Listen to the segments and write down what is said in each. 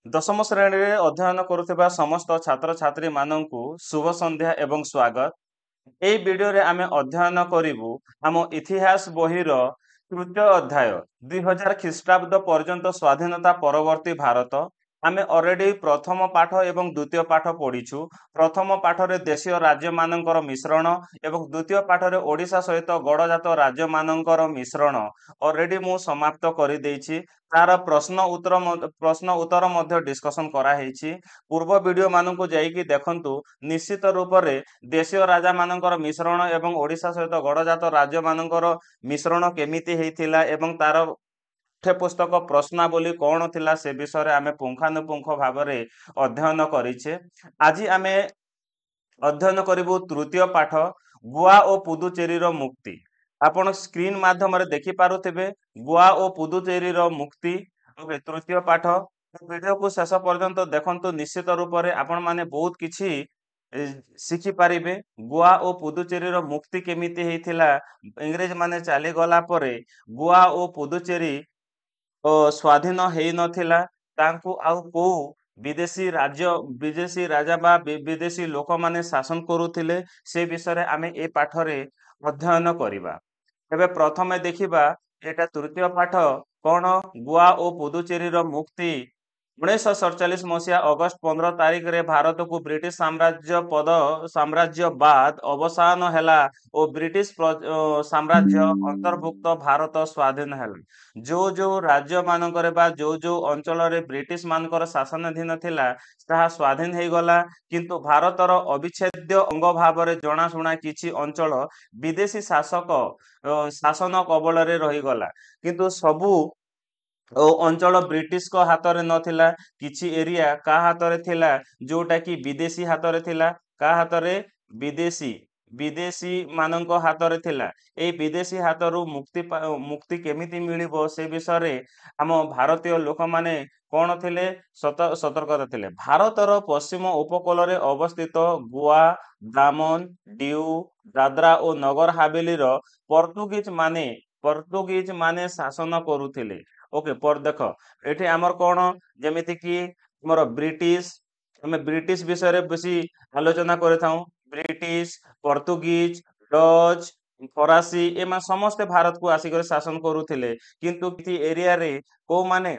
ଦଶମ ଶ୍ରେଣୀରେ ଅଧ୍ୟୟନ କରୁଥିବା ସମସ୍ତ ଛାତ୍ରଛାତ୍ରୀମାନଙ୍କୁ ଶୁଭ ସନ୍ଧ୍ୟା ଏବଂ ସ୍ୱାଗତ। ଏହି ଭିଡିଓରେ ଆମେ ଅଧ୍ୟୟନ କରିବୁ ଆମ ଇତିହାସ ବହିର ତୃତୀୟ ଅଧ୍ୟାୟ 2000 ଖ୍ରୀଷ୍ଟାବ୍ଦ ପର୍ଯ୍ୟନ୍ତ ସ୍ୱାଧୀନତା ପରବର୍ତ୍ତୀ ଭାରତ। ଆମେ ଅଲରେଡି ପ୍ରଥମ ପାଠ ଏବଂ ଦ୍ୱିତୀୟ ପାଠ ପଢିଛୁ। ପ୍ରଥମ ପାଠରେ ଦେଶୀୟ ରାଜ୍ୟମାନଙ୍କର ମିଶ୍ରଣ ଏବଂ ଦ୍ୱିତୀୟ ପାଠରେ ଓଡ଼ିଶା ସହିତ ଗଡ଼ଜାତ ରାଜ୍ୟମାନଙ୍କର ମିଶ୍ରଣ ଅଲରେଡି ମୁଁ ସମାପ୍ତ କରିଦେଇଛି। ତାର ପ୍ରଶ୍ନ ଉତ୍ତର ମଧ୍ୟ ଡିସ୍କସନ କରାହେଇଛି। ପୂର୍ବ ଭିଡିଓ ମାନଙ୍କୁ ଯାଇକି ଦେଖନ୍ତୁ। ନିଶ୍ଚିତ ରୂପରେ ଦେଶୀୟ ରାଜାମାନଙ୍କର ମିଶ୍ରଣ ଏବଂ ଓଡ଼ିଶା ସହିତ ଗଡ଼ଜାତ ରାଜ୍ୟମାନଙ୍କର ମିଶ୍ରଣ କେମିତି ହେଇଥିଲା ଏବଂ ତାର ପାଠ୍ୟପୁସ୍ତକ ପ୍ରଶ୍ନାବଳୀ କ'ଣ ଥିଲା ସେ ବିଷୟରେ ଆମେ ପୁଙ୍ଖାନୁପୁଙ୍ଖ ଭାବରେ ଅଧ୍ୟୟନ କରିଛେ। ଆଜି ଆମେ ଅଧ୍ୟୟନ କରିବୁ ତୃତୀୟ ପାଠ ଗୋଆ ଓ ପୁଦୁଚେରୀର ମୁକ୍ତି। ଆପଣ ସ୍କ୍ରିନ୍ ମାଧ୍ୟମରେ ଦେଖିପାରୁଥିବେ ଗୋଆ ଓ ପୁଦୁଚେରୀର ମୁକ୍ତି ତୃତୀୟ ପାଠ। ଭିଡିଓକୁ ଶେଷ ପର୍ଯ୍ୟନ୍ତ ଦେଖନ୍ତୁ। ନିଶ୍ଚିତ ରୂପରେ ଆପଣମାନେ ବହୁତ କିଛି ଶିଖିପାରିବେ। ଗୋଆ ଓ ପୁଦୁଚେରୀର ମୁକ୍ତି କେମିତି ହେଇଥିଲା। ଇଂରେଜ ମାନେ ଚାଲିଗଲା ପରେ ଗୋଆ ଓ ପୁଦୁଚେରୀ ସ୍ୱାଧୀନ ହେଇନଥିଲା। ତାଙ୍କୁ ଆଉ କୋଉ ବିଦେଶୀ ରାଜା ବା ବିଦେଶୀ ଲୋକମାନେ ଶାସନ କରୁଥିଲେ ସେ ବିଷୟରେ ଆମେ ଏ ପାଠରେ ଅଧ୍ୟୟନ କରିବା। ଏବେ ପ୍ରଥମେ ଦେଖିବା ଏଟା ତୃତୀୟ ପାଠ କ'ଣ ଗୋଆ ଓ ପୁଦୁଚେରୀର ମୁକ୍ତି। 1947 ମସିହା ଅଗଷ୍ଟ 15 ତାରିଖରେ ଭାରତକୁ ବ୍ରିଟିଶ ସାମ୍ରାଜ୍ୟବାଦ ଅବସାନ ହେଲା ଓ ବ୍ରିଟିଶ ସାମ୍ରାଜ୍ୟ ଅନ୍ତର୍ଭୁକ୍ତ ଭାରତ ସ୍ୱାଧୀନ ହେଲା। ଯୋଉ ରାଜ୍ୟ ମାନଙ୍କରେ ବା ଯୋଉ ଅଞ୍ଚଳରେ ବ୍ରିଟିଶ ମାନଙ୍କର ଶାସନାଧୀନ ଥିଲା ତାହା ସ୍ୱାଧୀନ ହେଇଗଲା। କିନ୍ତୁ ଭାରତର ଅବିଚ୍ଛେଦ୍ୟ ଅଙ୍ଗ ଭାବରେ ଜଣାଶୁଣା କିଛି ଅଞ୍ଚଳ ବିଦେଶୀ ଶାସନ କବଳରେ ରହିଗଲା। କିନ୍ତୁ ସବୁ ଅଞ୍ଚଳ ବ୍ରିଟିଶଙ୍କ ହାତରେ ନଥିଲା। କିଛି ଏରିଆ କାହା ହାତରେ ଥିଲା ଯୋଉଟା କି ବିଦେଶୀ ହାତରେ ଥିଲା। କାହା ହାତରେ? ବିଦେଶୀ ମାନଙ୍କ ହାତରେ ଥିଲା। ଏଇ ବିଦେଶୀ ହାତରୁ ମୁକ୍ତି କେମିତି ମିଳିବ ସେ ବିଷୟରେ ଆମ ଭାରତୀୟ ଲୋକମାନେ କ'ଣ ଥିଲେ ସତର୍କତା ଥିଲେ। ଭାରତର ପଶ୍ଚିମ ଉପକୂଳରେ ଅବସ୍ଥିତ ଗୋଆ, ଦାମନ, ଡିଉ, ଦାଦ୍ରା ଓ ନଗର ହାବେଲିର ପର୍ତ୍ତୁଗୀଜ ମାନେ ଶାସନ କରୁଥିଲେ। ଓକେ, ଦେଖ ଏଠି ଆମର କ'ଣ ଯେମିତି କି ଆମର ଆମେ ବ୍ରିଟିଶ ବିଷୟରେ ବେଶୀ ଆଲୋଚନା କରିଥାଉ। ବ୍ରିଟିଶ, ପର୍ତ୍ତୁଗୀଜ, ଡଚ, ଫରାସୀ ଏମାନେ ସମସ୍ତେ ଭାରତକୁ ଆସିକରି ଶାସନ କରୁଥିଲେ। କିନ୍ତୁ କିଛି ଏରିଆରେ କୋଉମାନେ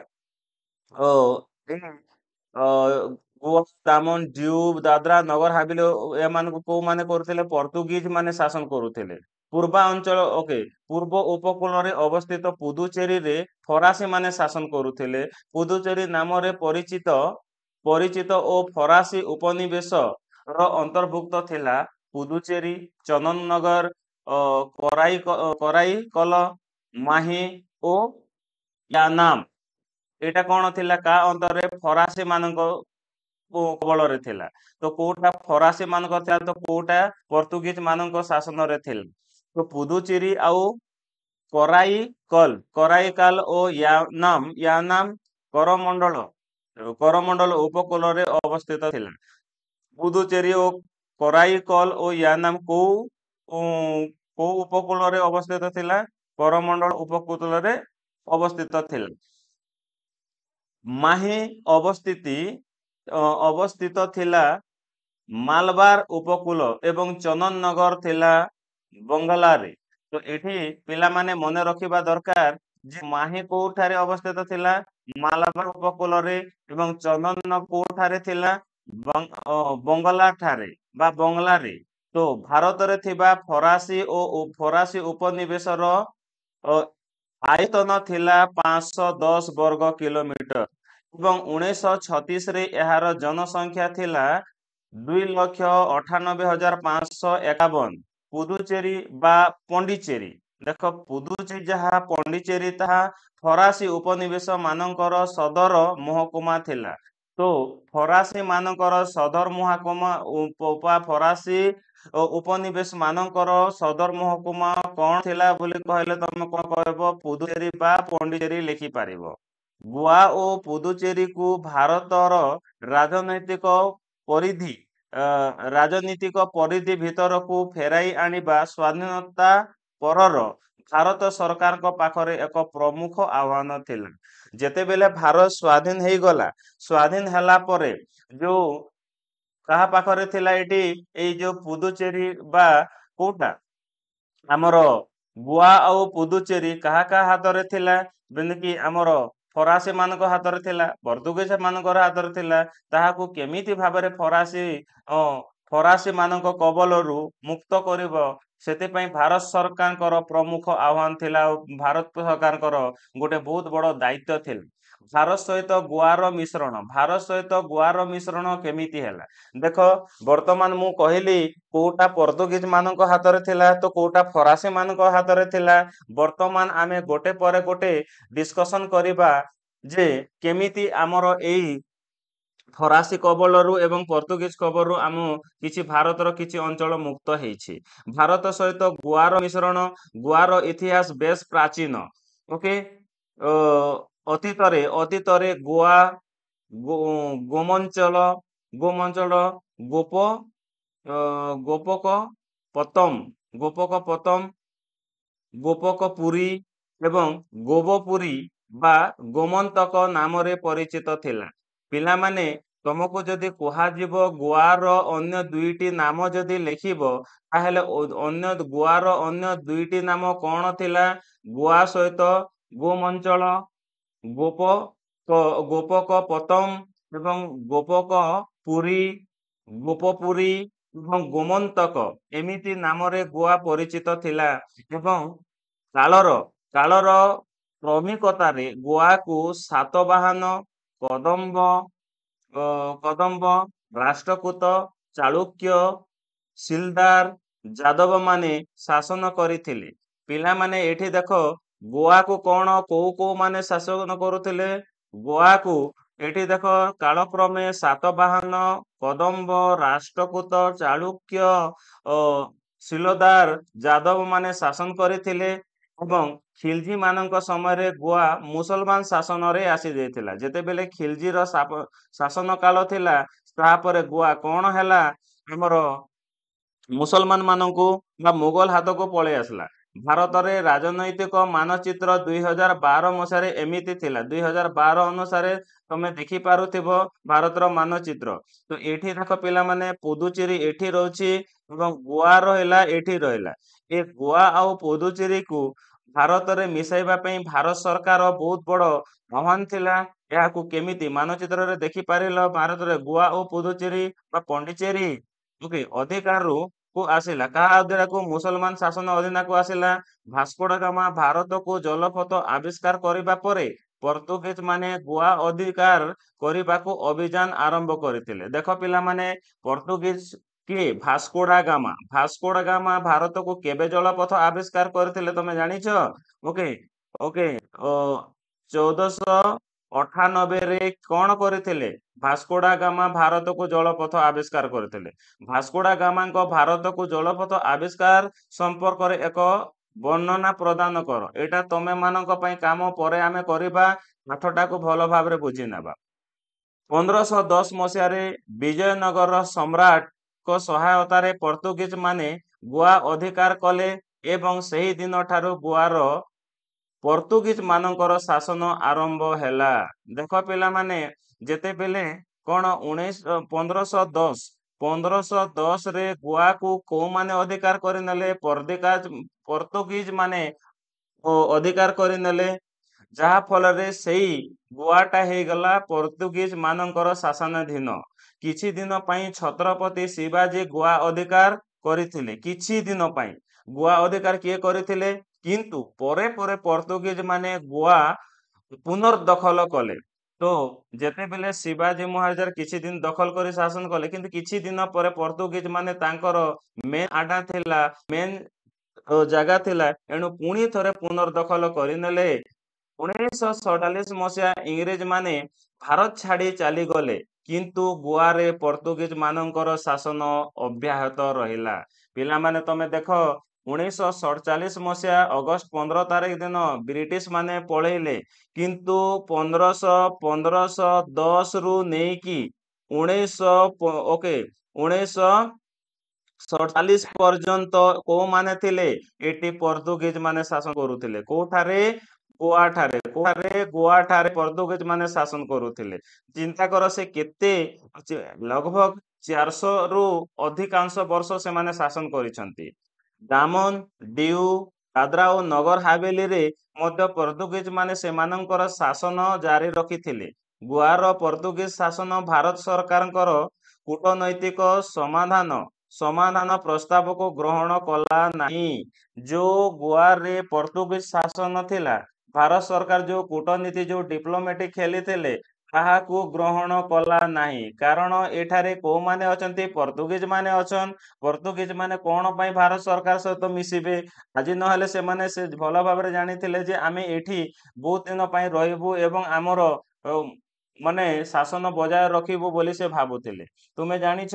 ଗୋଆ, ଦାମନ, ଡିଉ, ଦାଦ୍ରା, ନଗର ହାବେଲି ଏମାନଙ୍କୁ କୋଉମାନେ କରୁଥିଲେ? ପର୍ତ୍ତୁଗୀଜ ମାନେ ଶାସନ କରୁଥିଲେ। ପୂର୍ବ ଉପକୂଳରେ ଅବସ୍ଥିତ ପୁଦୁଚେରୀରେ ଫରାସୀ ମାନେ ଶାସନ କରୁଥିଲେ। ପୁଦୁଚେରୀ ନାମରେ ପରିଚିତ ଓ ଫରାସୀ ଉପନିବେଶ ର ଅନ୍ତର୍ଭୁକ୍ତ ଥିଲା ପୁଦୁଚେରୀ, ଚନ୍ଦନନଗର, କରାଇକଲ, ମାହି ଓ ୟାନାମ। ଏଇଟା କ'ଣ ଥିଲା? କାହା ଅନ୍ତରରେ? ଫରାସୀ ମାନଙ୍କ କବଳରେ ଥିଲା। ତ କୋଉଟା ଫରାସୀ ମାନଙ୍କ ଥିଲା ତ କୋଉଟା ପର୍ତ୍ତୁଗୀଜ ମାନଙ୍କ ଶାସନରେ ଥିଲା। ତ ପୁଦୁଚେରୀ ଆଉ କରାଇକାଲ ଓ ୟାନାମ କରମଣ୍ଡଳ ଉପକୂଳରେ ଅବସ୍ଥିତ ଥିଲା। ପୁଦୁଚେରୀ ଓ କରାଇକଲ ଓ ୟାନାମ କୋଉ ଉପକୂଳରେ ଅବସ୍ଥିତ ଥିଲା? କରମଣ୍ଡଳ ଉପକୂଳରେ ଅବସ୍ଥିତ ଥିଲା। ମାହି ଅବସ୍ଥିତ ଥିଲା ମାଲବାର ଉପକୂଳ ଏବଂ ଚନ୍ଦନନଗର ଥିଲା ବଙ୍ଗଳାରେ। ତ ଏଠି ପିଲାମାନେ ମନେ ରଖିବା ଦରକାର ଯେ ମାହି କୋଉଠାରେ ଅବସ୍ଥିତ ଥିଲା? ମାଲବାର ଉପକୂଳରେ ଏବଂ ଚନ୍ଦନନଗର କୋଉଠାରେ ଥିଲା? ବଙ୍ଗଳା ଠାରେ ବା ବଙ୍ଗଳାରେ। ତ ଭାରତରେ ଥିବା ଫରାସୀ ଉପନିବେଶର ଆୟତନ ଥିଲା 510 ବର୍ଗ କିଲୋମିଟର ଏବଂ 1936ରେ ଏହାର ଜନସଂଖ୍ୟା ଥିଲା 2,98,551। ପୁଦୁଚେରୀ ବା ପଣ୍ଡିଚେରୀ, ଦେଖ ପୁଦୁଚେରୀ ଯାହା ପଣ୍ଡିଚେରୀ ତାହା ଫରାସୀ ଉପନିବେଶ ମାନଙ୍କର ସଦର ମହକୁମା ଥିଲା। ତ ଫରାସୀ ମାନଙ୍କର ସଦର ମହକୁମା ଫରାସୀ ଉପନିବେଶ ମାନଙ୍କର ସଦର ମହକୁମା କ'ଣ ଥିଲା ବୋଲି କହିଲେ ତମେ କ'ଣ କହିବ? ପୁଦୁଚେରୀ ବା ପଣ୍ଡିଚେରୀ ଲେଖିପାରିବ। ଗୋଆ ଓ ପୁଦୁଚେରୀକୁ ଭାରତର ରାଜନୀତିକ ପରିଧି ଭିତରକୁ ଫେରାଇ ଆଣିବା ସ୍ୱାଧୀନତା ପରର ଭାରତ ସରକାରଙ୍କ ପାଖରେ ଏକ ପ୍ରମୁଖ ଆହ୍ୱାନ ଥିଲା। ଯେତେବେଳେ ଭାରତ ସ୍ୱାଧୀନ ହେଇଗଲା, ସ୍ୱାଧୀନ ହେଲା ପରେ ଯୋଉ କାହା ପାଖରେ ଥିଲା ଏଠି ଏଇ ଯୋଉ ପୁଦୁଚେରୀ ବା କୋଉଟା ଆମର ଗୋଆ ଆଉ ପୁଦୁଚେରୀ କାହା କାହା ହାତରେ ଥିଲା? ଯେମିତିକି ଆମର ଫରାସୀ ମାନଙ୍କ ହାତରେ ଥିଲା, ପର୍ତ୍ତୁଗୀଜ ମାନଙ୍କର ହାତରେ ଥିଲା। ତାହାକୁ କେମିତି ଭାବରେ ଫରାସୀ ମାନଙ୍କ କବଳରୁ ମୁକ୍ତ କରିବ, ସେଥିପାଇଁ ଭାରତ ସରକାରଙ୍କର ପ୍ରମୁଖ ଆହ୍ୱାନ ଥିଲା ଆଉ ଭାରତ ସରକାରଙ୍କର ଗୋଟେ ବହୁତ ବଡ ଦାୟିତ୍ୱ ଥିଲା। ଭାରତ ସହିତ ଗୋଆର ମିଶ୍ରଣ, ଭାରତ ସହିତ ଗୋଆର ମିଶ୍ରଣ କେମିତି ହେଲା? ଦେଖ, ବର୍ତ୍ତମାନ ମୁଁ କହିଲି କୋଉଟା ପର୍ତ୍ତୁଗୀଜ ମାନଙ୍କ ହାତରେ ଥିଲା ତ କୋଉଟା ଫରାସୀ ମାନଙ୍କ ହାତରେ ଥିଲା। ବର୍ତ୍ତମାନ ଆମେ ଗୋଟେ ପରେ ଗୋଟେ ଡିସ୍କସନ କରିବା ଯେ କେମିତି ଆମର ଏଇ ଫରାସୀ କବଳରୁ ଏବଂ ପର୍ତ୍ତୁଗୀଜ କବଳରୁ ଆମ କିଛି ଭାରତର କିଛି ଅଞ୍ଚଳ ମୁକ୍ତ ହେଇଛି। ଭାରତ ସହିତ ଗୋଆର ମିଶ୍ରଣ, ଗୋଆର ଇତିହାସ ବେଶ ପ୍ରାଚୀନ। ଓକେ, ଅତୀତରେ ଗୋଆ ଗୋମଞ୍ଚଳ ଗୋମଞ୍ଚଳ ଗୋପ ଗୋପକ ପତମ ଗୋପକପୁରୀ ଏବଂ ଗୋବପୁରୀ ବା ଗୋମନ୍ତକ ନାମରେ ପରିଚିତ ଥିଲା। ପିଲାମାନେ, ତମକୁ ଯଦି କୁହାଯିବ ଗୋଆର ଅନ୍ୟ ଦୁଇଟି ନାମ ଯଦି ଲେଖିବ, ତାହେଲେ ଗୋଆର ଅନ୍ୟ ଦୁଇଟି ନାମ କଣ ଥିଲା? ଗୋଆ ସହିତ ଗୋମଞ୍ଚଳ, ଗୋପକ ପତମ ଏବଂ ଗୋପପୁରୀ ଏବଂ ଗୋମନ୍ତକ ଏମିତି ନାମରେ ଗୋଆ ପରିଚିତ ଥିଲା। ଏବଂ କାଳର କାଳର କ୍ରମିକତାରେ ଗୋଆକୁ ସାତବାହନ, କଦମ୍ବ, ରାଷ୍ଟ୍ରକୂଟ, ଚାଳୁକ୍ୟ, ସିଲଦାର, ଯାଦବ ମାନେ ଶାସନ କରିଥିଲେ। ପିଲାମାନେ ଏଠି ଦେଖ, ଗୋଆକୁ କଣ କୋଉ ମାନେ ଶାସନ କରୁଥିଲେ? ଗୋଆକୁ ଏଠି ଦେଖ କାଳକ୍ରମେ ସାତବାହନ, କଦମ୍ବ, ରାଷ୍ଟ୍ରକୂଟ, ଚାଳୁକ୍ୟ, ସିଲଦାର, ଯାଦବ ମାନେ ଶାସନ କରିଥିଲେ। ଏବଂ ଖିଲଜି ମାନଙ୍କ ସମୟରେ ଗୋଆ ମୁସଲମାନ ଶାସନରେ ଆସି ଯାଇଥିଲା। ଯେତେବେଳେ ଖିଲଜିର ଶାସନ କାଳ ଥିଲା, ତାପରେ ଗୋଆ କଣ ହେଲା? ଆମର ମୁସଲମାନ ମାନଙ୍କୁ ବା ମୋଗଲ ହାତକୁ ପଳେଇ ଆସିଲା। ଭାରତରେ ରାଜନୈତିକ ମାନଚିତ୍ର 2012 ମସିହାରେ ଏମିତି ଥିଲା। 2012 ଅନୁସାରେ ତମେ ଦେଖିପାରୁଥିବ ଭାରତର ମାନଚିତ୍ର। ତ ଏଠି ଦେଖ ପିଲାମାନେ, ପୁଦୁଚେରୀ ଏଠି ରହୁଛି ଏବଂ ଗୋଆ ରହିଲା ଏଠି ରହିଲା। ଏ ଗୋଆ ଆଉ ପୁଦୁଚେରୀକୁ ଭାରତରେ ମିଶାଇବା ପାଇଁ ଭାରତ ସରକାର ବହୁତ ବଡ ଆହ୍ୱାନ ଥିଲା। ଏହାକୁ କେମିତି ମାନଚିତ୍ରରେ ଦେଖିପାରିଲ? ଭାରତରେ ଗୋଆ ଓ ପୁଦୁଚେରୀ ବା ପଣ୍ଡିଚେରୀ ଅଧିକାରରୁ ଆସିଲା। କାହା ଅଧୀନକୁ? ମୁସଲମାନ ଶାସନ ଅଧୀନକୁ ଆସିଲା। ଭାସ୍କୋଡା ଗାମା ଭାରତକୁ ଜଳପଥ ଆବିଷ୍କାର କରିବା ପରେ ପର୍ତ୍ତୁଗୀଜ ମାନେ ଗୋଆ ଅଧିକାର କରିବାକୁ ଅଭିଯାନ ଆରମ୍ଭ କରିଥିଲେ। ଦେଖ ପିଲାମାନେ, ପର୍ତ୍ତୁଗୀଜ କିଏ? ଭାସ୍କୋଡା ଗାମା ଭାରତକୁ କେବେ ଜଳପଥ ଆବିଷ୍କାର କରିଥିଲେ ତମେ ଜାଣିଛ? ଓକେ ଓକେ 1498ରେ କଣ କରିଥିଲେ? ଭାସ୍କୋଡା ଗାମା ଭାରତକୁ ଜଳପଥ ଆବିଷ୍କାର କରିଥିଲେ। ଭାସ୍କୋଡା ଗାମାଙ୍କ ଭାରତକୁ ଜଳପଥ ଆବିଷ୍କାର ସମ୍ପର୍କରେ ଏକ ବର୍ଣ୍ଣନା ପ୍ରଦାନ କର। ଏଇଟା ତମେ ମାନଙ୍କ ପାଇଁ କାମ, ପରେ ଆମେ କରିବା। ପାଠଟାକୁ ଭଲ ଭାବରେ ବୁଝି ନେବା। 1510 ମସିହାରେ ବିଜୟନଗର ସମ୍ରାଟଙ୍କ ସହାୟତାରେ ପର୍ତ୍ତୁଗୀଜ ମାନେ ଗୋଆ ଅଧିକାର କଲେ ଏବଂ ସେହି ଦିନ ଠାରୁ ଗୋଆର ପର୍ତ୍ତୁଗୀଜ ମାନଙ୍କର ଶାସନ ଆରମ୍ଭ ହେଲା। ଦେଖ ପିଲାମାନେ, ଯେତେବେଳେ କଣ 1510ରେ ଗୋଆକୁ କୋଉମାନେ ଅଧିକାର କରିନେଲେ? ପର୍ତ୍ତୁଗୀଜ ମାନେ ଅଧିକାର କରିନେଲେ। ଯାହା ଫଳରେ ସେଇ ଗୋଆଟା ହେଇଗଲା ପର୍ତ୍ତୁଗୀଜ ମାନଙ୍କର ଶାସନାଧୀନ। କିଛି ଦିନ ପାଇଁ ଛତ୍ରପତି ଶିବାଜୀ ଗୋଆ ଅଧିକାର କରିଥିଲେ। କିଛି ଦିନ ପାଇଁ ଗୋଆ ଅଧିକାର କିଏ କରିଥିଲେ? କିନ୍ତୁ ପରେ ପରେ ପର୍ତ୍ତୁଗୀଜ ମାନେ ଗୋଆ ପୁନର୍ଦଖଲ କଲେ। ତ ଯେତେବେଳେ ଶିବାଜୀ ମହାରାଜ କିଛି ଦିନ ଦଖଲ କରି ଶାସନ କଲେ, କିନ୍ତୁ କିଛି ଦିନ ପରେ ପର୍ତ୍ତୁଗୀଜ ମାନେ ତାଙ୍କର ମେନ୍ ଆଡା ଥିଲା, ମେନ୍ ଜାଗା ଥିଲା, ଏଣୁ ପୁଣି ଥରେ ପୁନର୍ଦଖଲ କରିନେଲେ। 1947 ମସିହା ଇଂରେଜ ମାନେ ଭାରତ ଛାଡି ଚାଲିଗଲେ, କିନ୍ତୁ ଗୋଆରେ ପର୍ତ୍ତୁଗୀଜ ମାନଙ୍କର ଶାସନ ଅବ୍ୟାହତ ରହିଲା। ପିଲାମାନେ ତମେ ଦେଖ, 1947 ମସିହା ଅଗଷ୍ଟ 15 ତାରିଖ ଦିନ ବ୍ରିଟିଶ ମାନେ ପଳେଇଲେ, କିନ୍ତୁ 1510ରୁ ନେଇକି 1947 ପର୍ଯ୍ୟନ୍ତ କୋଉମାନେ ଥିଲେ? ଏଠି ପର୍ତ୍ତୁଗୀଜ ମାନେ ଶାସନ କରୁଥିଲେ। କୋଉଠାରେ? ଗୋଆ ଠାରେ ପର୍ତ୍ତୁଗୀଜ ମାନେ ଶାସନ କରୁଥିଲେ। ଚିନ୍ତା କର ସେ କେତେ ଲଗଭଗ 400 ରୁ ଅଧିକାଂଶ ବର୍ଷ ସେମାନେ ଶାସନ କରିଛନ୍ତି। ଦାମନ, ଡିଉ, ଦାଦ୍ରା ଓ ନଗର ହାବେଲିରେ ମଧ୍ୟ ପର୍ତ୍ତୁଗୀଜ ମାନେ ସେମାନଙ୍କର ଶାସନ ଜାରି ରଖିଥିଲେ। ଗୋଆର ପର୍ତ୍ତୁଗୀଜ ଶାସନ ଭାରତ ସରକାରଙ୍କର କୂଟନୈତିକ ସମାଧାନ ପ୍ରସ୍ତାବକୁ ଗ୍ରହଣ କଲା ନାହିଁ। ଯୋଉ ଗୋଆରେ ପର୍ତ୍ତୁଗୀଜ ଶାସନ ଥିଲା, ଭାରତ ସରକାର ଯୋଉ କୂଟନୀତି ଯୋଉ ଡିପ୍ଲୋମେଟିକ ଖେଳିଥିଲେ ତାହାକୁ ଗ୍ରହଣ କଲା ନାହିଁ। କାରଣ ଏଠାରେ କୋଉମାନେ ଅଛନ୍ତି? ପର୍ତ୍ତୁଗୀଜ ମାନେ ଅଛନ୍। ପର୍ତ୍ତୁଗୀଜ ମାନେ କଣ ପାଇଁ ଭାରତ ସରକାର ସହିତ ମିଶିବେ? ଆଜି ନହେଲେ ସେମାନେ ସେ ଭଲ ଭାବରେ ଜାଣିଥିଲେ ଯେ ଆମେ ଏଠି ବହୁତ ଦିନ ପାଇଁ ରହିବୁ ଏବଂ ଆମର ମାନେ ଶାସନ ବଜାୟ ରଖିବୁ ବୋଲି ସେ ଭାବୁଥିଲେ। ତୁମେ ଜାଣିଛ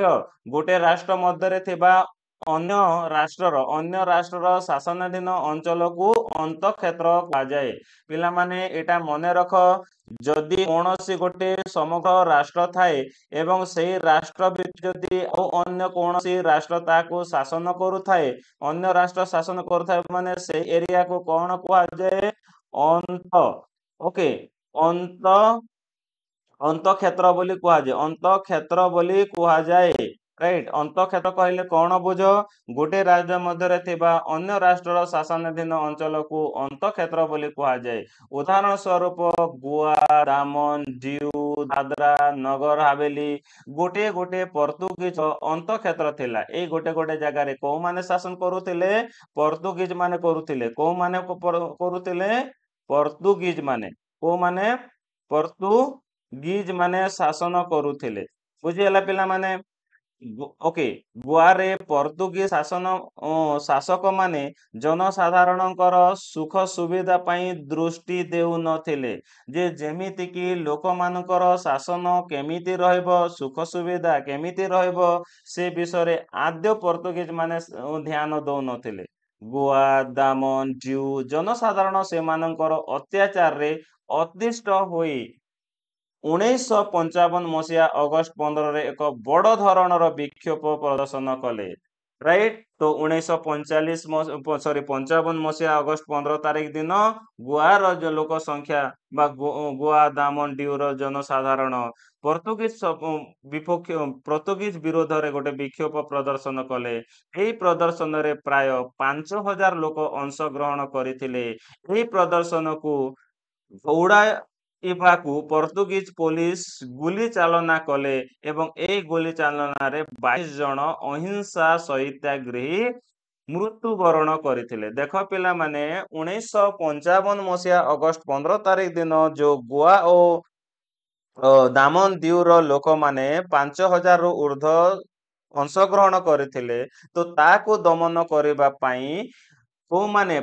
ଗୋଟେ ରାଷ୍ଟ୍ର ମଧ୍ୟରେ ଥିବା ଅନ୍ୟ ରାଷ୍ଟ୍ରର ଶାସନାଧୀନ ଅଞ୍ଚଳକୁ ଅନ୍ତଃକ୍ଷେତ୍ର କୁହାଯାଏ। ପିଲାମାନେ ଏଇଟା ମନେ ରଖ, ଯଦି କୌଣସି ଗୋଟେ ସମଗ୍ର ରାଷ୍ଟ୍ର ଥାଏ ଏବଂ ସେଇ ରାଷ୍ଟ୍ର ଯଦି ଆଉ ଅନ୍ୟ କୌଣସି ରାଷ୍ଟ୍ର ତାକୁ ଶାସନ କରୁଥାଏ, ଅନ୍ୟ ରାଷ୍ଟ୍ର ଶାସନ କରୁଥାଏ ମାନେ ସେଇ ଏରିଆକୁ କଣ କୁହାଯାଏ? ଅନ୍ତ ଓକେ ଅନ୍ତ ଅନ୍ତଃକ୍ଷେତ୍ର ବୋଲି କୁହାଯାଏ। ଅନ୍ତଃକ୍ଷେତ୍ର ବୋଲି କୁହାଯାଏ। ରାଇଟ। ଅନ୍ତଃକ୍ଷେତ୍ର କହିଲେ କଣ ବୁଝ? ଗୋଟେ ରାଜ୍ୟ ମଧ୍ୟରେ ଥିବା ଅନ୍ୟ ରାଷ୍ଟ୍ରର ଶାସନାଧୀନ ଅଞ୍ଚଳକୁ ଅନ୍ତଃକ୍ଷେତ୍ର ବୋଲି କୁହାଯାଏ। ଉଦାହରଣ ସ୍ୱରୂପ ଗୋଆ, ଦାମନ, ଡିଉ, ଦାଦ୍ରା, ନଗର ହାବେଲି ଗୋଟେ ପର୍ତ୍ତୁଗୀଜ ଅନ୍ତଃକ୍ଷେତ୍ର ଥିଲା। ଏଇ ଗୋଟେ ଜାଗାରେ କୋଉମାନେ ଶାସନ କରୁଥିଲେ? ପର୍ତ୍ତୁଗୀଜ ମାନେ କରୁଥିଲେ। କୋଉମାନେ କରୁଥିଲେ? ପର୍ତ୍ତୁଗୀଜ ମାନେ। କୋଉମାନେ? ପର୍ତ୍ତୁଗୀଜ ମାନେ ଶାସନ କରୁଥିଲେ। ବୁଝିହେଲା ପିଲାମାନେ? ଓକେ। ଗୋଆରେ ପର୍ତ୍ତୁଗୀଜ ଶାସକ ମାନେ ଜନସାଧାରଣଙ୍କର ସୁଖ ସୁବିଧା ପାଇଁ ଦୃଷ୍ଟି ଦେଉନଥିଲେ। ଯେ ଯେମିତିକି ଲୋକମାନଙ୍କର ଶାସନ କେମିତି ରହିବ, ସୁଖ ସୁବିଧା କେମିତି ରହିବ, ସେ ବିଷୟରେ ଆଦ୍ୟ ପର୍ତ୍ତୁଗୀଜ ମାନେ ଧ୍ୟାନ ଦଉନଥିଲେ। ଗୋଆ, ଦାମନ, ଡିଉ ଜନସାଧାରଣ ସେମାନଙ୍କର ଅତ୍ୟାଚାରରେ ଅତିଷ୍ଠ ହୋଇ 1955 ମସିହା ଅଗଷ୍ଟ 15ରେ ଏକ ବଡ଼ ଧରଣର ବିକ୍ଷୋଭ ପ୍ରଦର୍ଶନ କଲେ। ରାଇଟ। ତ 1955 ମସିହା ଅଗଷ୍ଟ 15 ତାରିଖ ଦିନ ଗୋଆର ଲୋକ ସଂଖ୍ୟା ବା ଗୋଆ, ଦାମନ, ଡିଉର ଜନସାଧାରଣ ପର୍ତ୍ତୁଗୀଜ ବିରୋଧରେ ଗୋଟେ ବିକ୍ଷୋଭ ପ୍ରଦର୍ଶନ କଲେ। ଏହି ପ୍ରଦର୍ଶନରେ ପ୍ରାୟ 5000 ଲୋକ ଅଂଶଗ୍ରହଣ କରିଥିଲେ। ଏହି ପ୍ରଦର୍ଶନକୁ ଘଉଡ଼ାଇବାକୁ ପର୍ତ୍ତୁଗୀଜ ପୋଲିସ ଗୁଲି ଚାଳନା କଲେ ଏବଂ ଏହି ଗୁଲି ଚାଳନାରେ 22 ଜଣ ଅହିଂସା ସତ୍ୟାଗ୍ରହୀ ମୃତ୍ୟୁବରଣ କରିଥିଲେ। ଦେଖ ପିଲାମାନେ, 1955 ମସିହା ଅଗଷ୍ଟ 15 ତାରିଖ ଦିନ ଯୋଉ ଗୋଆ ଓ ଦାମନ ଦିଉର ଲୋକମାନେ 5000ରୁ ଉର୍ଦ୍ଧ୍ୱ ଅଂଶଗ୍ରହଣ କରିଥିଲେ, ତ ତାକୁ ଦମନ କରିବା ପାଇଁ କୋଉମାନେ?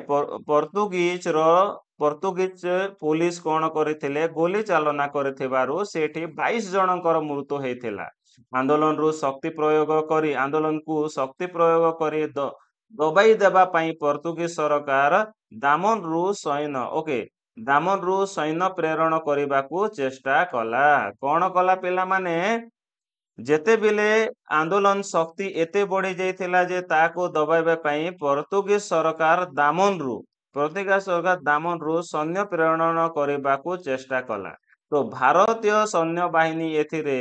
ପର୍ତ୍ତୁଗୀଜ ପୋଲିସ କଣ କରିଥିଲେ? ଗୁଲି ଚାଳନା କରିଥିବାରୁ ସେଠି 22 ଜଣଙ୍କର ମୃତ୍ୟୁ ହେଇଥିଲା। ଆନ୍ଦୋଳନକୁ ଶକ୍ତି ପ୍ରୟୋଗ କରି ଦବାଇ ଦେବା ପାଇଁ ପର୍ତ୍ତୁଗୀଜ ସରକାର ଦାମନରୁ ସୈନ୍ୟ ପ୍ରେରଣ କରିବାକୁ ଚେଷ୍ଟା କଲା। କଣ କଲା ପିଲାମାନେ? ଯେତେବେଳେ ଆନ୍ଦୋଳନ ଶକ୍ତି ଏତେ ବଢି ଯାଇଥିଲା ଯେ ତାକୁ ଦବାଇବା ପାଇଁ ପର୍ତ୍ତୁଗୀଜ ସରକାର ଦାମନରୁ ସୈନ୍ୟ ପ୍ରେରଣ କରିବାକୁ ଚେଷ୍ଟା କଲା। ତ ଭାରତୀୟ ସୈନ୍ୟବାହିନୀ ଏଥିରେ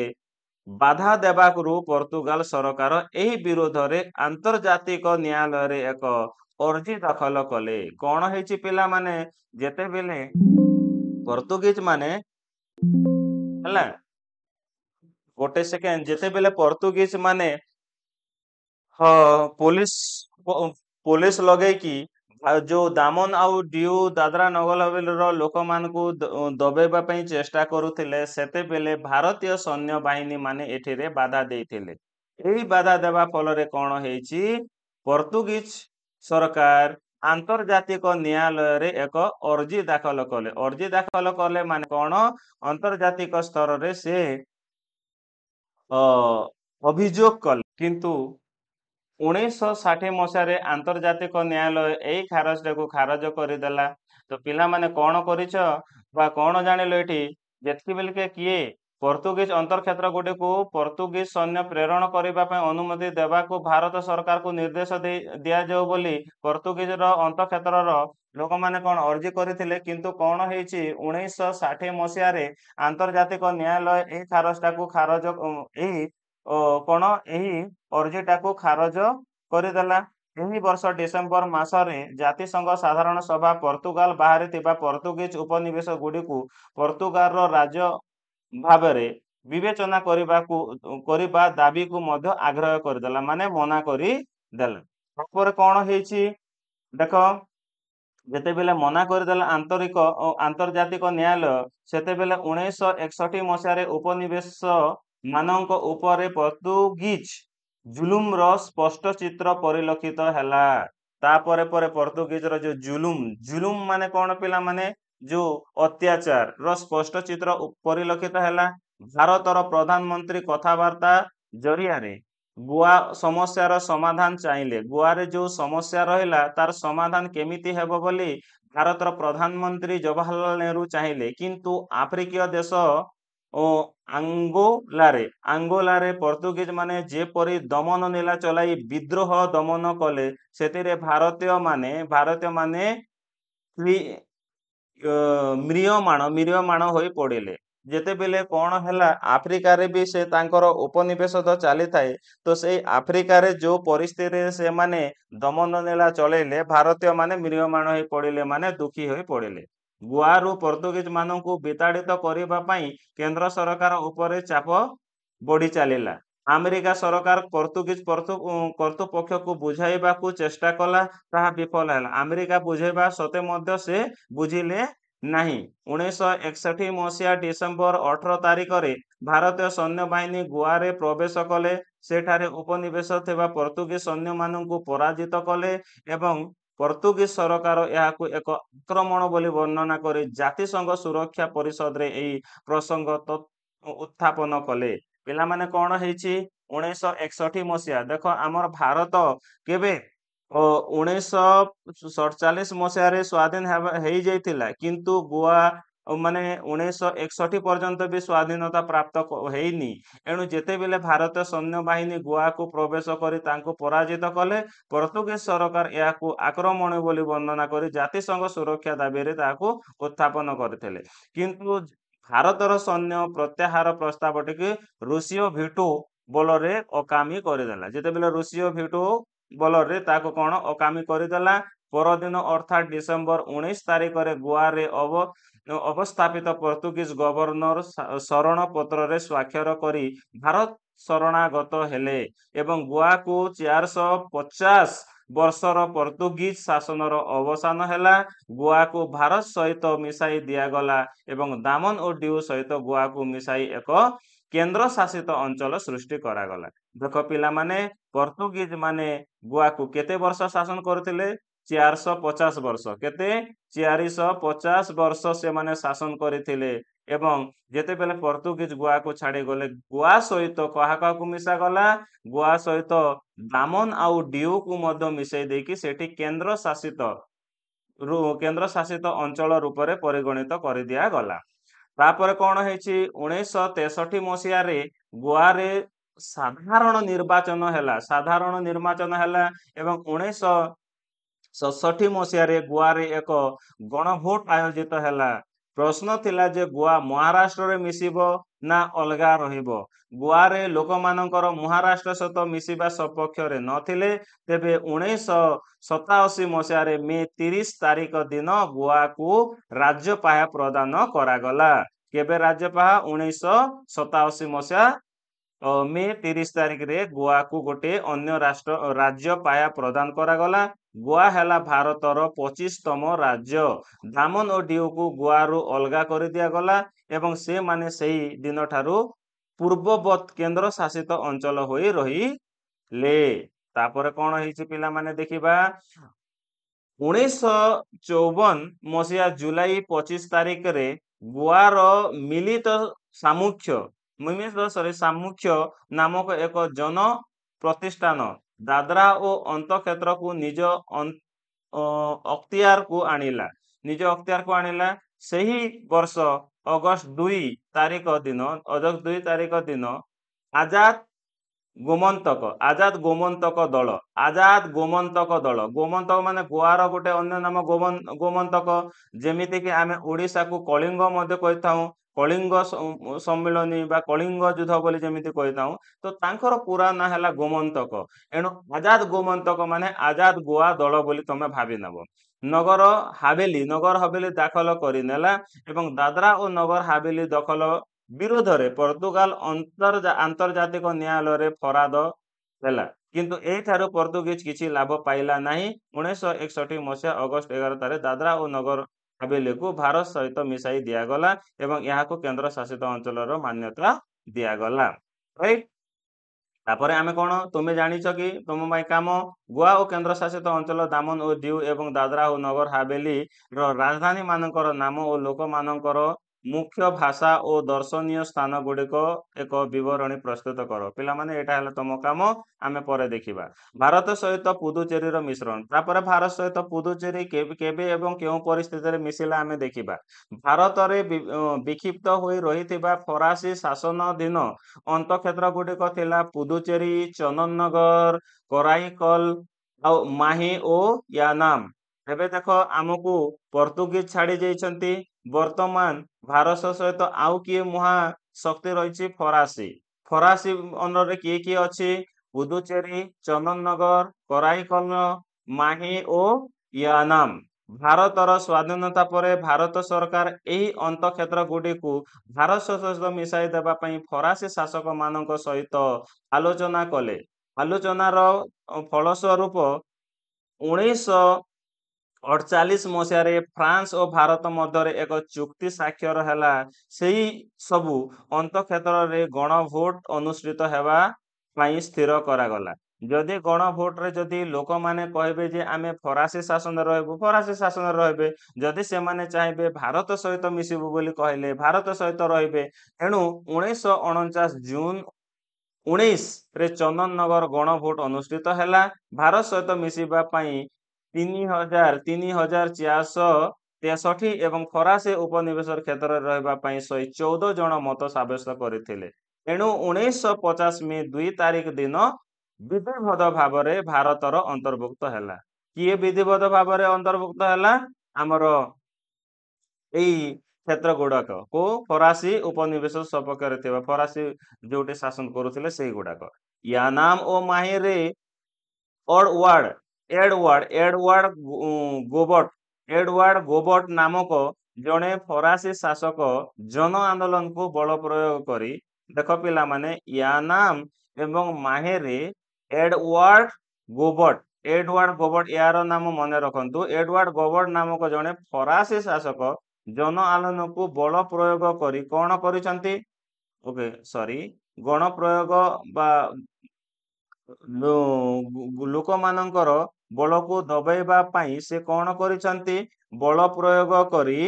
ବାଧା ଦେବାରୁ ପର୍ତ୍ତୁଗାଲ ସରକାର ଏହି ବିରୋଧରେ ଆନ୍ତର୍ଜାତିକ ନ୍ୟାୟାଳୟରେ ଏକ ଅର୍ଜି ଦାଖଲ କଲେ। କଣ ହେଇଛି ପିଲାମାନେ? ଯେତେବେଳେ ପର୍ତ୍ତୁଗୀଜ ମାନେ ହେଲା ଗୋଟେ ସେକେଣ୍ଡ, ଯେତେବେଳେ ପର୍ତ୍ତୁଗୀଜ ମାନେ ପୋଲିସ ଲଗେଇକି ଯୋଉ ଦାମନ ଆଉ ଡିଉ, ଦାଦ୍ରା ନଗର ହାବେଲିର ଲୋକମାନଙ୍କୁ ଦବେଇବା ପାଇଁ ଚେଷ୍ଟା କରୁଥିଲେ, ସେତେବେଳେ ଭାରତୀୟ ସୈନ୍ୟବାହିନୀ ମାନେ ଏଠିରେ ବାଧା ଦେଇଥିଲେ। ଏହି ବାଧା ଦେବା ଫଳରେ କଣ ହେଇଛି? ପର୍ତ୍ତୁଗୀଜ ସରକାର ଆନ୍ତର୍ଜାତିକ ନ୍ୟାୟାଳୟରେ ଏକ ଅର୍ଜି ଦାଖଲ କଲେ। ଅର୍ଜି ଦାଖଲ କଲେ ମାନେ କଣ? ଆନ୍ତର୍ଜାତିକ ସ୍ତରରେ ସେ ଅଭିଯୋଗ କଲେ। କିନ୍ତୁ 1960 ମସିହାରେ ଆନ୍ତର୍ଜାତିକ ନ୍ୟାୟାଳୟ ଏହି ଖାରଜଟାକୁ ଖାରଜ କରିଦେଲା। ତ ପିଲାମାନେ କଣ କରିଛ ବା କଣ ଜାଣିଲ ଏଠି? ଯେତିକି କିଏ ପର୍ତ୍ତୁଗୀଜ ଅନ୍ତର୍କ୍ଷେତ୍ର ଗୁଡ଼ିକୁ ପର୍ତ୍ତୁଗୀଜ ସୈନ୍ୟ ପ୍ରେରଣ କରିବା ପାଇଁ ଅନୁମତି ଦେବାକୁ ଭାରତ ସରକାରକୁ ନିର୍ଦ୍ଦେଶ ଦିଆଯାଉ ବୋଲି ପର୍ତ୍ତୁଗୀଜର ଅନ୍ତର୍କ୍ଷେତ୍ରର ଲୋକମାନେ କଣ ଅର୍ଜି କରିଥିଲେ। କିନ୍ତୁ କଣ ହେଇଛି 1960 ମସିହାରେ ଆନ୍ତର୍ଜାତିକ ନ୍ୟାୟାଳୟ ଏହି ଖାରଜଟାକୁ ଏହି ଅର୍ଜିଟାକୁ ଖାରଜ କରିଦେଲା। ଏହି ବର୍ଷ ଡିସେମ୍ବର ମାସରେ ଜାତିସଂଘ ସାଧାରଣ ସଭା ପର୍ତ୍ତୁଗାଲ ବାହାରେ ଥିବା ପର୍ତ୍ତୁଗୀଜ ଉପନିବେଶ ଗୁଡ଼ିକୁ ପର୍ତ୍ତୁଗାଲର ରାଜ୍ୟ ଭାବରେ ବିବେଚନା କରିବା ଦାବିକୁ ମଧ୍ୟ ଆଗ୍ରହ କରିଦେଲା, ମାନେ ମନା କରିଦେଲା। ତାପରେ କଣ ହେଇଛି ଦେଖ, ଯେତେବେଳେ ମନା କରିଦେଲା ଆନ୍ତର୍ଜାତିକ ନ୍ୟାୟାଳୟ, ସେତେବେଳେ 1961 ମସିହାରେ ଉପନିବେଶ ମାନଙ୍କ ଉପରେ ପର୍ତ୍ତୁଗୀଜ ଜୁଲୁମର ସ୍ପଷ୍ଟ ଚିତ୍ର ପରିଲକ୍ଷିତ ହେଲା। ତାପରେ ପରେ ପର୍ତ୍ତୁଗୀଜର ଯୋଉ ଜୁଲୁମ ମାନେ କଣ ପିଲାମାନେ, ଯୋଉ ଅତ୍ୟାଚାର ର ସ୍ପଷ୍ଟ ଚିତ୍ର ପରିଲକ୍ଷିତ ହେଲା। ଭାରତର ପ୍ରଧାନମନ୍ତ୍ରୀ କଥାବାର୍ତ୍ତା ଜରିଆରେ ଗୋଆ ସମସ୍ୟାର ସମାଧାନ ଚାହିଁଲେ। ଗୋଆରେ ଯୋଉ ସମସ୍ୟା ରହିଲା ତାର ସମାଧାନ କେମିତି ହେବ ବୋଲି ଭାରତର ପ୍ରଧାନମନ୍ତ୍ରୀ ଜବାହରଲାଲ ନେହେରୁ ଚାହିଁଲେ। କିନ୍ତୁ ଆଫ୍ରିକୀୟ ଦେଶ ଓ ଆଙ୍ଗୋଲାରେ ପର୍ତ୍ତୁଗୀଜ ମାନେ ଯେପରି ଦମନ ନୀଳା ଚଳାଇ ବିଦ୍ରୋହ ଦମନ କଲେ, ସେଥିରେ ଭାରତୀୟମାନେ ମ୍ରିୟମାଣ ହୋଇ ପଡ଼ିଲେ। ଯେତେବେଳେ କଣ ହେଲା, ଆଫ୍ରିକାରେ ବି ସେ ତାଙ୍କର ଉପନିବେଶ ତ ଚାଲିଥାଏ, ତ ସେଇ ଆଫ୍ରିକାରେ ଯୋଉ ପରିସ୍ଥିତିରେ ସେମାନେ ଦମନ ନୀଳା ଚଳେଇଲେ, ଭାରତୀୟମାନେ ମ୍ରିୟମାଣ ହୋଇ ପଡ଼ିଲେ, ମାନେ ଦୁଃଖୀ ହୋଇ ପଡ଼ିଲେ। ଗୋଆରୁ ପର୍ତ୍ତୁଗୀଜ ମାନଙ୍କୁ ବିତାଡ଼ିତ କରିବା ପାଇଁ କେନ୍ଦ୍ର ସରକାର ଉପରେ ଚାପ ବଢି ଚାଲିଲା। ଆମେରିକା ସରକାର ପର୍ତ୍ତୁଗୀଜ କର୍ତ୍ତୃପକ୍ଷକୁ ବୁଝାଇବାକୁ ଚେଷ୍ଟା କଲା, ତାହା ବିଫଳ ହେଲା। ଆମେରିକା ବୁଝେଇବା ସତ୍ତ୍ୱେ ମଧ୍ୟ ସେ ବୁଝିଲେ ନାହିଁ। 1961 ମସିହା ଡିସେମ୍ବର 18 ତାରିଖରେ ଭାରତୀୟ ସୈନ୍ୟବାହିନୀ ଗୋଆରେ ପ୍ରବେଶ କଲେ। ସେଠାରେ ଉପନିବେଶ ଥିବା ପର୍ତ୍ତୁଗୀଜ ସୈନ୍ୟମାନଙ୍କୁ ପରାଜିତ କଲେ ଏବଂ ପର୍ତ୍ତୁଗୀଜ ସରକାର ଏହାକୁ ଏକ ଆକ୍ରମଣ ବୋଲି ବର୍ଣ୍ଣନା କରି ଜାତିସଂଘ ସୁରକ୍ଷା ପରିଷଦରେ ଏହି ପ୍ରସଙ୍ଗ ଉତ୍ଥାପନ କଲେ। ପିଲାମାନେ କଣ ହେଇଛି 1961 ମସିହା, ଦେଖ ଆମର ଭାରତ କେବେ 1947 ମସିହାରେ ସ୍ୱାଧୀନ ହେଇଯାଇଥିଲା, କିନ୍ତୁ ଗୋଆ ମାନେ 1961 ପର୍ଯ୍ୟନ୍ତ ବି ସ୍ୱାଧୀନତା ପ୍ରାପ୍ତ ହେଇନି। ଏଣୁ ଯେତେବେଳେ ଭାରତୀୟ ସୈନ୍ୟବାହିନୀ ଗୋଆକୁ ପ୍ରବେଶ କରି ତାଙ୍କୁ ପରାଜିତ କଲେ, ପର୍ତ୍ତୁଗୀଜ ସରକାର ଏହାକୁ ଆକ୍ରମଣ ବୋଲି ବର୍ଣ୍ଣନା କରି ଜାତିସଂଘ ସୁରକ୍ଷା ଦାବିରେ ତାହାକୁ ଉତ୍ଥାପନ କରିଥିଲେ। କିନ୍ତୁ ଭାରତର ସୈନ୍ୟ ପ୍ରତ୍ୟାହାର ପ୍ରସ୍ତାବଟିକୁ ରୁଷୀୟ ଭିଟୋ ବଳରେ ଅକାମୀ କରିଦେଲା। ଯେତେବେଳେ ରୁଷୀୟ ଭିଟୋ ବଳରେ ତାକୁ କଣ ଅକାମୀ କରିଦେଲା, ପରଦିନ ଅର୍ଥାତ୍ ଡିସେମ୍ବର 19 ତାରିଖରେ ଗୋଆରେ ଅବସ୍ଥାପିତ ପର୍ତ୍ତୁଗୀଜ ଗଭର୍ଣ୍ଣର ଶରଣ ପତ୍ରରେ ସ୍ୱାକ୍ଷର କରି ଭାରତ ଶରଣାଗତ ହେଲେ ଏବଂ ଗୋଆକୁ 450 ବର୍ଷର ପର୍ତ୍ତୁଗୀଜ ଶାସନର ଅବସାନ ହେଲା। ଗୋଆକୁ ଭାରତ ସହିତ ମିଶାଇ ଦିଆଗଲା ଏବଂ ଦାମନ ଓ ଡିଉ ସହିତ ଗୋଆକୁ ମିଶାଇ ଏକ କେନ୍ଦ୍ର ଶାସିତ ଅଞ୍ଚଳ ସୃଷ୍ଟି କରାଗଲା। ଦେଖ ପିଲାମାନେ, ପର୍ତ୍ତୁଗୀଜ ମାନେ ଗୋଆକୁ କେତେ ବର୍ଷ ଶାସନ କରୁଥିଲେ? 450 ବର୍ଷ। କେତେ? 450 ବର୍ଷ ସେମାନେ ଶାସନ କରିଥିଲେ। ଏବଂ ଯେତେବେଳେ ପର୍ତ୍ତୁଗୀଜ ଗୋଆକୁ ଛାଡ଼ିଗଲେ, ଗୋଆ ସହିତ କାହାକୁ ମିଶାଗଲା? ଗୋଆ ସହିତ ଦାମନ ଆଉ ଡିଉକୁ ମଧ୍ୟ ମିଶାଇ ଦେଇକି ସେଠି କେନ୍ଦ୍ର ଶାସିତ ଅଞ୍ଚଳ ରୂପରେ ପରିଗଣିତ କରିଦିଆଗଲା। ତାପରେ କଣ ହେଇଛି 1963 ମସିହାରେ ଗୋଆରେ ସାଧାରଣ ନିର୍ବାଚନ ହେଲା ଏବଂ 1967 ମସିହାରେ ଗୋଆରେ ଏକ ଗଣଭୋଟ ଆୟୋଜିତ ହେଲା। ପ୍ରଶ୍ନ ଥିଲା ଯେ ଗୋଆ ମହାରାଷ୍ଟ୍ରରେ ମିଶିବ ନା ଅଲଗା ରହିବ। ଗୋଆରେ ଲୋକମାନଙ୍କର ମହାରାଷ୍ଟ୍ର ସହିତ ମିଶିବା ସପକ୍ଷରେ ନଥିଲେ। ତେବେ 1987 ମସିହାରେ ମେ 30 ତାରିଖ ଦିନ ଗୋଆକୁ ରାଜ୍ୟପାହ୍ୟା ପ୍ରଦାନ କରାଗଲା। କେବେ ରାଜ୍ୟପାହ୍ୟା? 1987 ମସିହା ମେ 30 ତାରିଖରେ ଗୋଆକୁ ଗୋଟେ ଅନ୍ୟ ରାଜ୍ୟପାହ୍ୟା ପ୍ରଦାନ କରାଗଲା। ଗୋଆ ହେଲା ଭାରତର 25ତମ ରାଜ୍ୟ। ଦାମନ ଓ ଡିଉକୁ ଗୋଆରୁ ଅଲଗା କରିଦିଆଗଲା ଏବଂ ସେମାନେ ସେହି ଦିନଠାରୁ ପୂର୍ବବତ୍ କେନ୍ଦ୍ର ଶାସିତ ଅଞ୍ଚଳ ହୋଇ ରହିଲେ। ତାପରେ କଣ ହେଇଛି ପିଲାମାନେ ଦେଖିବା, 1954 ମସିହା ଜୁଲାଇ 25 ତାରିଖରେ ଗୋଆର ମିଳିତ ସାମୁଖ୍ୟ ନାମକ ଏକ ଜନ ପ୍ରତିଷ୍ଠାନ ଦାଦ୍ରା ଓ ଅନ୍ତଃକ୍ଷେତ୍ରକୁ ନିଜ ଅକ୍ତିଆରକୁ ଆଣିଲା। ସେହି ବର୍ଷ ଅଗଷ୍ଟ 2 ତାରିଖ ଦିନ ଆଜାଦ ଗୋମନ୍ତକ ଦଳ ମାନେ ଗୋଆର ଗୋଟେ ଅନ୍ୟ ନାମ ଗୋମନ୍ତକ, ଯେମିତିକି ଆମେ ଓଡ଼ିଶାକୁ କଳିଙ୍ଗ ମଧ୍ୟ କହିଥାଉ, କଳିଙ୍ଗ ସମ୍ମିଳନୀ ବା କଳିଙ୍ଗ ଯୁଦ୍ଧ ବୋଲି ଯେମିତି କହିଥାଉ, ତ ତାଙ୍କର ପୁରା ନାଁ ହେଲା ଗୋମନ୍ତକ। ଏଣୁ ଆଜାଦ ଗୋମନ୍ତକ ମାନେ ଆଜାଦ ଗୋଆ ଦଳ ବୋଲି ତମେ ଭାବି ନେବ। ନଗର ହାବେଲି ଦାଖଲ କରିନେଲା ଏବଂ ଦାଦ୍ରା ଓ ନଗର ହାବେଲି ଦଖଲ ବିରୋଧରେ ପର୍ତ୍ତୁଗାଲ ଆନ୍ତର୍ଜାତିକ ନ୍ୟାୟାଳୟରେ ଫରାଦ ହେଲା, କିନ୍ତୁ ଏଇଠାରୁ ପର୍ତ୍ତୁଗୀଜ କିଛି ଲାଭ ପାଇଲା ନାହିଁ। 1961 ମସିହା ଅଗଷ୍ଟ 11 ତାରିଖ ଦାଦ୍ରା ଓ ନଗର ହାବେଲିକୁ ଭାରତ ସହିତ ମିଶାଇ ଦିଆଗଲା ଏବଂ ଏହାକୁ କେନ୍ଦ୍ର ଶାସିତ ଅଞ୍ଚଳର ମାନ୍ୟତା ଦିଆଗଲା। ରାଇଟ୍। ତାପରେ ଆମେ କଣ, ତୁମେ ଜାଣିଛ କି ତୁମ ପାଇଁ କାମ, ଗୋଆ ଓ କେନ୍ଦ୍ର ଶାସିତ ଅଞ୍ଚଳ ଦାମନ ଓ ଡିଉ ଏବଂ ଦାଦ୍ରା ଓ ନଗର ହାବେଲି ର ରାଜଧାନୀ ମାନଙ୍କର ନାମ ଓ ଲୋକମାନଙ୍କର ମୁଖ୍ୟ ଭାଷା ଓ ଦର୍ଶନୀୟ ସ୍ଥାନ ଗୁଡିକ ଏକ ବିବରଣୀ ପ୍ରସ୍ତୁତ କର। ପିଲାମାନେ ଏଇଟା ହେଲା ତମ କାମ, ଆମେ ପରେ ଦେଖିବା। ଭାରତ ସହିତ ପୁଦୁଚେରୀର ମିଶ୍ରଣ। ତାପରେ ଭାରତ ସହିତ ପୁଦୁଚେରୀ କେବେ ଏବଂ କେଉଁ ପରିସ୍ଥିତିରେ ମିଶିଲା ଆମେ ଦେଖିବା। ଭାରତରେ ବିକ୍ଷିପ୍ତ ହୋଇ ରହିଥିବା ଫରାସୀ ଶାସନାଧୀନ ଅନ୍ତଃକ୍ଷେତ୍ର ଗୁଡିକ ଥିଲା ପୁଦୁଚେରୀ, ଚନ୍ଦନନଗର, କରାଇକଲ ଆଉ ମାହି ଓ ୟାନାମ। ଏବେ ଦେଖ ଆମକୁ ପର୍ତ୍ତୁଗୀଜ ଛାଡି ଯାଇଛନ୍ତି, ବର୍ତ୍ତମାନ ଭାରତ ସହିତ ଆଉ କିଏ ମହାଶକ୍ତି ରହିଛି? ଫରାସୀ ଅଣ୍ଡରରେ କିଏ କିଏ ଅଛି? ପୁଦୁଚେରୀ, ଚନ୍ଦନନଗର, କରାଇକଲ, ମାହି ଓ ୟାନାମ। ଭାରତର ସ୍ୱାଧୀନତା ପରେ ଭାରତ ସରକାର ଏହି ଅନ୍ତଃକ୍ଷେତ୍ର ଗୁଡିକୁ ଭାରତ ସହିତ ମିଶାଇ ଦେବା ପାଇଁ ଫରାସୀ ଶାସକ ମାନଙ୍କ ସହିତ ଆଲୋଚନା କଲେ। ଆଲୋଚନାର ଫଳସ୍ୱରୂପ 1948 ମସିହାରେ ଫ୍ରାନ୍ସ ଓ ଭାରତ ମଧ୍ୟରେ ଏକ ଚୁକ୍ତି ସ୍ୱାକ୍ଷର ହେଲା। ସେହି ସବୁ ଅନ୍ତଃକ୍ଷେତ୍ରରେ ଗଣଭୋଟ ଅନୁଷ୍ଠିତ ହେବା ପାଇଁ ସ୍ଥିର କରାଗଲା। ଯଦି ଗଣଭୋଟରେ ଯଦି ଲୋକମାନେ କହିବେ ଯେ ଆମେ ଫରାସୀ ଶାସନରେ ରହିବେ, ଯଦି ସେମାନେ ଚାହିଁବେ ଭାରତ ସହିତ ମିଶିବୁ ବୋଲି କହିଲେ ଭାରତ ସହିତ ରହିବେ। ଏଣୁ 1949 ଜୁନ 19ରେ ଚନ୍ଦନନଗର ଗଣଭୋଟ ଅନୁଷ୍ଠିତ ହେଲା ଭାରତ ସହିତ ମିଶିବା ପାଇଁ 3463 ଏବଂ ଫରାସୀ ଉପନିବେଶର କ୍ଷେତ୍ରରେ ରହିବା ପାଇଁ 114 ଜଣ ମତ ସାବ୍ୟସ୍ତ କରିଥିଲେ। ଏଣୁ 1950 ମେ 2 ତାରିଖ ଦିନ ବିଧିବଦ୍ଧ ଭାବରେ ଭାରତର ଅନ୍ତର୍ଭୁକ୍ତ ହେଲା। କିଏ ବିଧିବଦ୍ଧ ଭାବରେ ଅନ୍ତର୍ଭୁକ୍ତ ହେଲା? ଆମର ଏଇ କ୍ଷେତ୍ର ଗୁଡାକ ଫରାସୀ ଉପନିବେଶ ସପକ୍ଷରେ ଥିବା ଫରାସୀ ଯୋଉଠି ଶାସନ କରୁଥିଲେ ସେଇଗୁଡାକ। ୟାନାମ ଓ ମାହିରେ ଏଡୱାର୍ଡ ଗୋବଟ ନାମକ ଜଣେ ଫରାସୀ ଶାସକ ଜନ ଆନ୍ଦୋଳନକୁ ବଳ ପ୍ରୟୋଗ କରି, ଦେଖ ପିଲାମାନେ, ୟାନାମ ଏବଂ ମାହେରେ ଏଡୱାର୍ଡ ଗୋବଟ ଏହାର ନାମ ମନେ ରଖନ୍ତୁ। ଏଡୱାର୍ଡ ଗୋବଟ ନାମକ ଜଣେ ଫରାସୀ ଶାସକ ଜନ ଆନ୍ଦୋଳନକୁ ବଳ ପ୍ରୟୋଗ କରି କଣ କରିଛନ୍ତି? ଗଣ ପ୍ରୟୋଗ ବା ଲୋକମାନଙ୍କର ବଳକୁ ଦବାଇବା ପାଇଁ ସେ କଣ କରିଛନ୍ତି? ବଳ ପ୍ରୟୋଗ କରି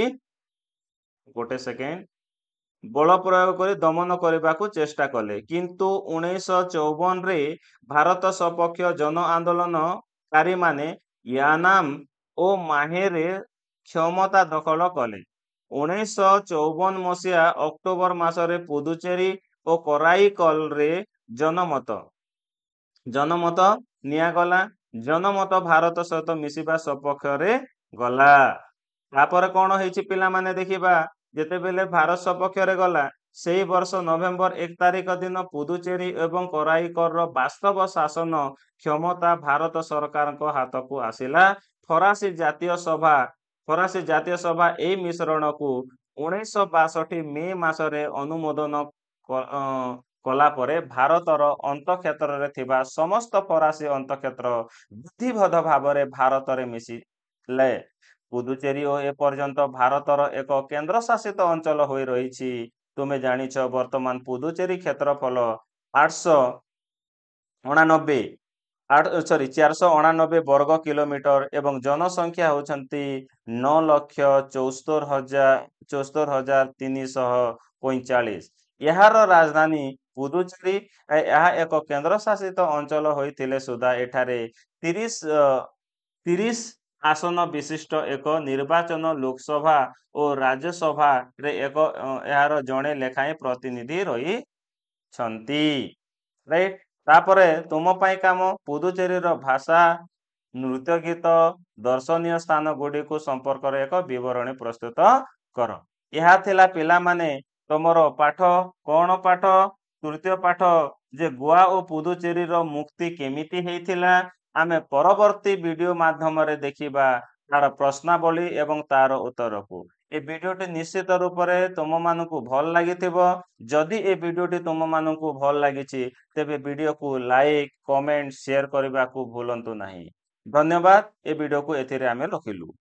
ଦମନ କରିବାକୁ ଚେଷ୍ଟା କଲେ। କିନ୍ତୁ 1954ରେ ଭାରତ ସପକ୍ଷ ଜନ ଆନ୍ଦୋଳନକାରୀମାନେ ୟାନାମ ଓ ମାହେରେ କ୍ଷମତା ଦଖଲ କଲେ। 1954 ମସିହା ଅକ୍ଟୋବର ମାସରେ ପୁଦୁଚେରୀ ଓ କରାଇକଲରେ ଜନମତ ନିଆଗଲା। ଜନମତ ଭାରତ ସହିତ ମିଶିବା ସପକ୍ଷରେ ଗଲା। ତାପରେ କଣ ହେଇଛି ପିଲାମାନେ ଦେଖିବା। ଯେତେବେଳେ ଭାରତ ସପକ୍ଷରେ ଗଲା, ସେଇ ବର୍ଷ ନଭେମ୍ବର 1 ତାରିଖ ଦିନ ପୁଦୁଚେରୀ ଏବଂ କରାଇକଲର ବାସ୍ତବ ଶାସନ କ୍ଷମତା ଭାରତ ସରକାରଙ୍କ ହାତକୁ ଆସିଲା। ଫରାସୀ ଜାତୀୟ ସଭା ଏହି ମିଶ୍ରଣକୁ 1962 ମେ ମାସରେ ଅନୁମୋଦନ କଲା ପରେ ଭାରତର ଅନ୍ତଃକ୍ଷେତ୍ରରେ ଥିବା ସମସ୍ତ ଫରାସୀ ଅନ୍ତଃକ୍ଷେତ୍ର ବିଧିବଦ୍ଧ ଭାବରେ ଭାରତରେ ମିଶିଲେ। ପୁଦୁଚେରୀ ଓ ଏପର୍ଯ୍ୟନ୍ତ ଭାରତର ଏକ କେନ୍ଦ୍ରଶାସିତ ଅଞ୍ଚଳ ହୋଇ ରହିଛି। ତୁମେ ଜାଣିଛ ବର୍ତ୍ତମାନ ପୁଦୁଚେରୀ କ୍ଷେତ୍ରଫଳ 489 ବର୍ଗ କିଲୋମିଟର ଏବଂ ଜନସଂଖ୍ୟା ହେଉଛନ୍ତି 9,74,345। ଏହାର ରାଜଧାନୀ ପୁଦୁଚେରୀ। ଏହା ଏକ କେନ୍ଦ୍ରଶାସିତ ଅଞ୍ଚଳ ହୋଇଥିଲେ ସୁଦ୍ଧା ଏଠାରେ 30 आसन विशिष्ट एक निर्वाचन लोकसभा और राज्यसभा रे एक यार जड़े लेखाएं प्रतिनिधि रही छंती राइट तापरे तुम पाई काम पुदुचेरी भाषा नृत्य गीत दर्शनीय स्थान गुडी को संपर्क रे एक विवरणी प्रस्तुत कर यह थिला पिला माने तुमरो पाठ कौन पाठ तृतीय पाठ जे गोवा और पुदुचेरी मुक्ति केमिति हेइथिला आमे परवर्ती वीडियो माध्यम रे देखिबा तार प्रश्नावली एवं तार उत्तर को ए वीडियोटी निश्चित रूप से तुम मानकु भल लागिथिबो जदि ए वीडियोटी तुम मानकु भल लागिछि तेबे वीडियो को लाइक कमेंट शेयर करने को भूलंतु नहीं धन्यवाद ए वीडियो को एथिरे आमे रखिलु।